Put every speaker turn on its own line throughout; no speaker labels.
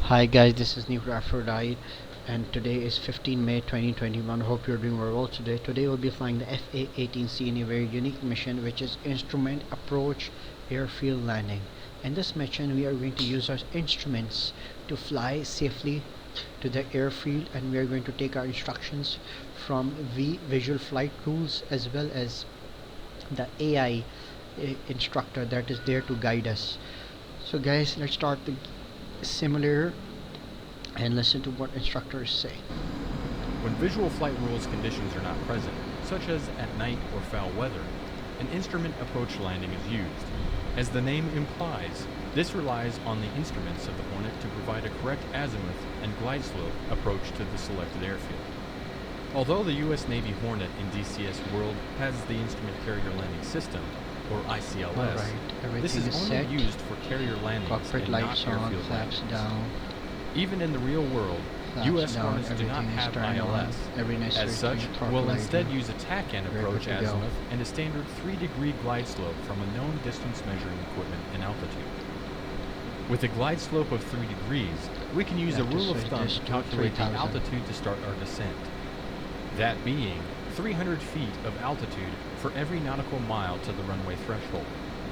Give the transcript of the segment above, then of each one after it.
Hi guys, this is new Aphrodite and today is 15 May 2021. Hope you're doing very well today. Today we'll be flying the FA-18C in a very unique mission, which is Instrument Approach Airfield Landing. In this mission we are going to use our instruments to fly safely to the airfield, and we are going to take our instructions from Visual Flight Rules as well as the AI instructor that is there to guide us. So guys, let's start the simulator and listen to what instructors say.
When visual flight rules conditions are not present, such as at night or foul weather, an instrument approach landing is used. As the name implies, this relies on the instruments of the Hornet to provide a correct azimuth and glide slope approach to the selected airfield. Although the U.S. Navy Hornet in DCS World has the Instrument Carrier Landing System, or ICLS, this is only set, used for carrier landings and not airfield landings. Down. Even in the real world, U.S. Hornets do not have ILS. As such, we'll instead use a TACAN approach azimuth and a standard 3-degree glide slope from a known distance measuring equipment and altitude. With a glide slope of 3 degrees, we can use a rule of thumb to calculate the altitude to start our descent. That being 300 feet of altitude for every nautical mile to the runway threshold.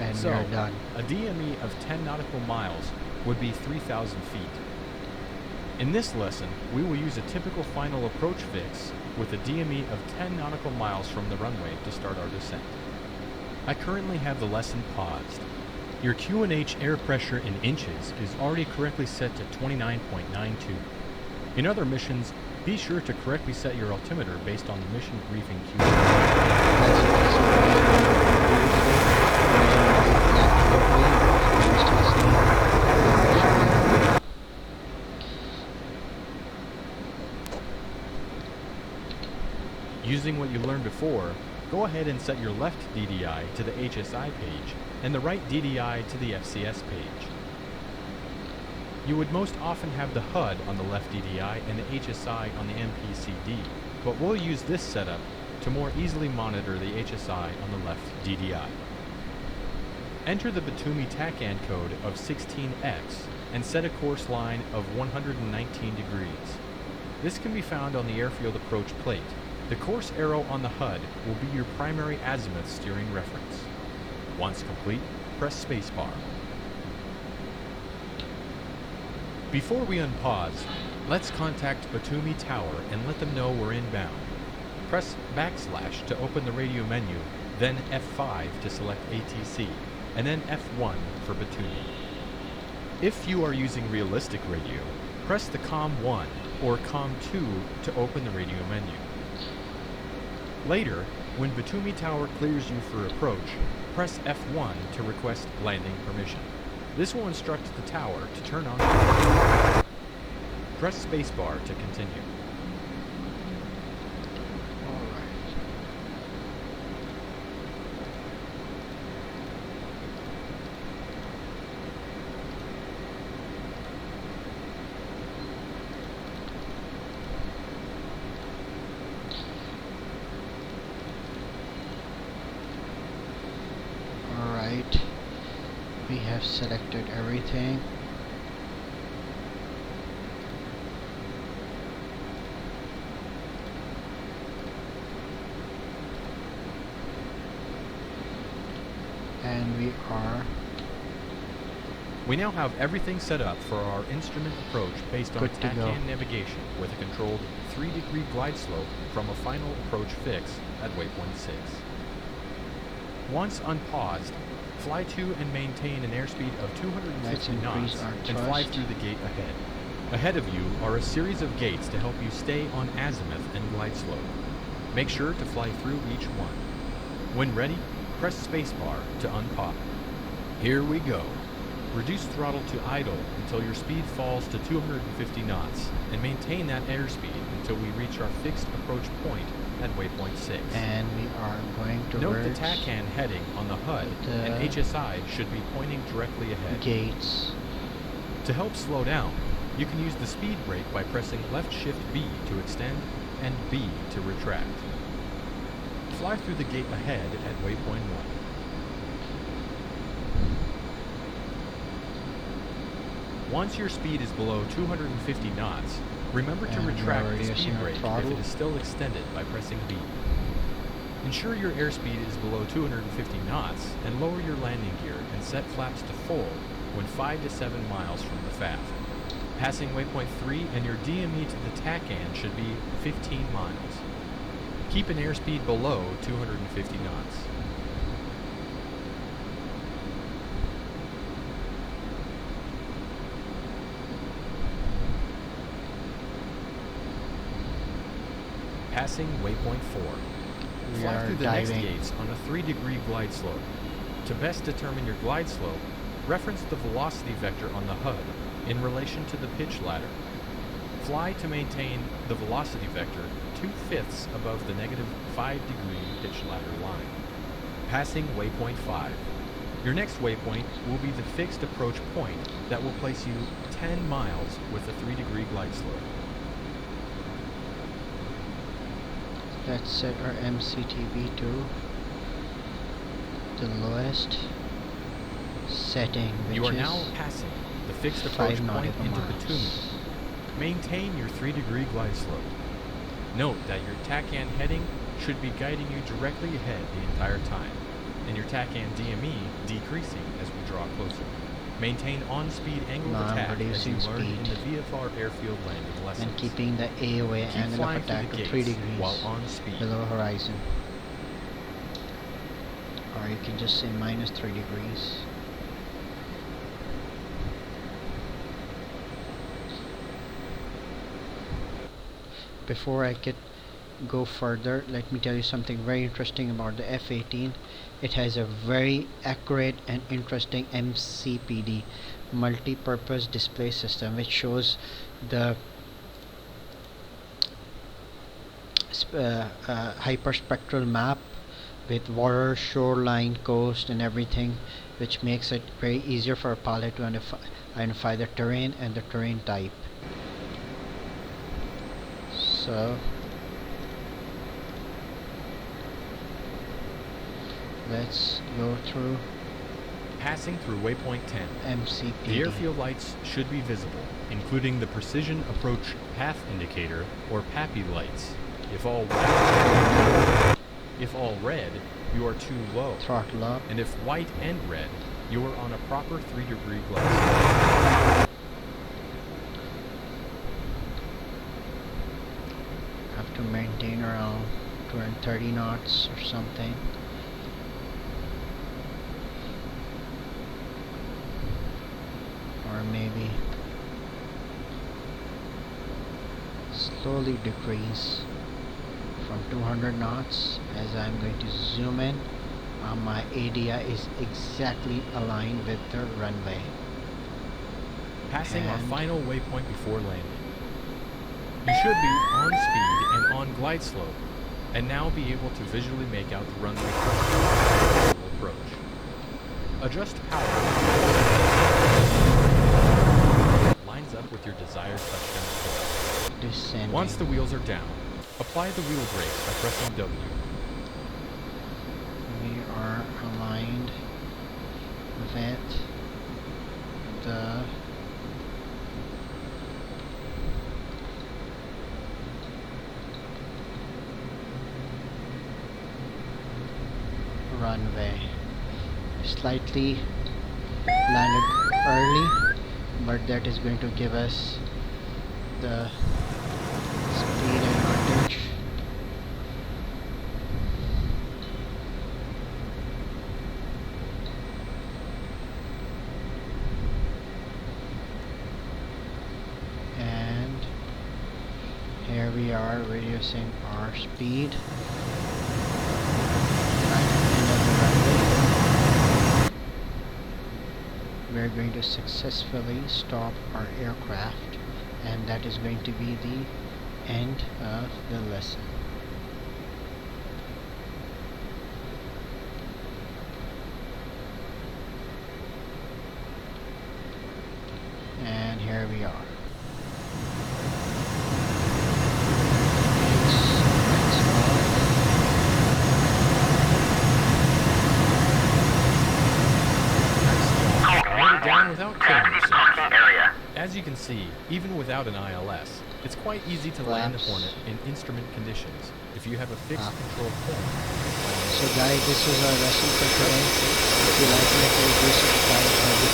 And
so,
we're done.
A DME of 10 nautical miles would be 3,000 feet. In this lesson, we will use a typical final approach fix with a DME of 10 nautical miles from the runway to start our descent. I currently have the lesson paused. Your QNH air pressure in inches is already correctly set to 29.92. In other missions, be sure to correctly set your altimeter based on the mission briefing Using what you learned before, go ahead and set your left DDI to the HSI page and the right DDI to the FCS page. You would most often have the HUD on the left DDI and the HSI on the MPCD, but we'll use this setup to more easily monitor the HSI on the left DDI. Enter the Batumi TACAN code of 16X and set a course line of 119 degrees. This can be found on the airfield approach plate. The course arrow on the HUD will be your primary azimuth steering reference. Once complete, press spacebar. Before we unpause, let's contact Batumi Tower and let them know we're inbound. Press / to open the radio menu, then F5 to select ATC, and then F1 for Batumi. If you are using realistic radio, press the COM1 or COM2 to open the radio menu. Later, when Batumi Tower clears you for approach, press F1 to request landing permission. This will instruct the tower to turn on. Press spacebar to continue.
Alright, we have selected everything. And
we now have everything set up for our instrument approach based on TACAN navigation with a controlled 3-degree glide slope from a final approach fix at waypoint 6. Once unpaused, fly to and maintain an airspeed of 250 knots and fly through the gate ahead. Ahead of you are a series of gates to help you stay on azimuth and glide slope. Make sure to fly through each one. When ready, press spacebar to unpause. Here we go. Reduce throttle to idle until your speed falls to 250 knots and maintain that airspeed until we reach our fixed approach point at waypoint 6.
And we are going to
note the TACAN heading on the HUD and HSI should be pointing directly ahead.
Gates.
To help slow down, you can use the speed brake by pressing left shift B to extend and B to retract. Fly through the gate ahead at waypoint 1. Once your speed is below 250 knots, remember to
And we are
retract the
reducing
speed
our
brake if
throttle.
it is still extended by pressing B. Ensure your airspeed is below 250 knots and lower your landing gear and set flaps to full when 5 to 7 miles from the FAF. Passing waypoint 3 and your DME to the TACAN should be 15 miles. Keep an airspeed below 250 knots. Passing waypoint 4.
We
Fly
are
through the next
diving.
gates on a 3-degree glide slope. To best determine your glide slope, reference the velocity vector on the HUD in relation to the pitch ladder. Fly to maintain the velocity vector 2/5 above the -5-degree pitch ladder line. Passing waypoint 5. Your next waypoint will be the fixed approach point that will place you 10 miles with a 3-degree glide slope.
Let's set our MCTB to the lowest setting, which
You are
is
now passing the fixed
5
approach point
nautical
into
miles.
bitumen. Maintain your 3-degree glide slope. Note that your TACAN heading should be guiding you directly ahead the entire time, and your TACAN DME decreasing as we draw closer. Maintain on-speed angle
Now
of
I'm
attack as you
reducing
learned in
speed.
the VFR airfield landing lessons.
and keeping the AOA
Keep
and the
flying through
attack
the
to
gates
3 degrees
while on speed.
below horizon. Or you can just say -3 degrees. Before I go further, let me tell you something very interesting about the F-18. It has a very accurate and interesting MCPD, multi-purpose display system, which shows the hyperspectral map with water, shoreline, coast and everything, which makes it very easier for a pilot to identify the terrain and the terrain type. So let's go through
Passing through waypoint 10.
MCPD.
The airfield lights should be visible, including the Precision Approach Path Indicator, or PAPI lights. If all red, you are too low.
Throttle up.
And if white and red, you are on a proper 3-degree glide slope.
Have to maintain around 230 knots or something. Or maybe slowly decrease from 200 knots as I'm going to zoom in. My ADI is exactly aligned with the runway.
Passing our
And
final waypoint before landing. You should be on speed and on glide slope, and now be able to visually make out the runway approach. Adjust power. Lines up with your desired touchdown score.
descending.
Once the wheels are down, apply the wheel brakes by pressing W.
We are aligned with the runway. Slightly landed early, but that is going to give us the speed advantage. And here we are reducing our speed. We're going to successfully stop our aircraft, and that is going to be the end of the lesson. And here we are.
Down without killing yourself.
Area.
can see, even without an ILS, it's quite easy to land a Hornet in instrument conditions if you have a fixed control point.
So guys, this is our lesson for today. If you like it, please do subscribe.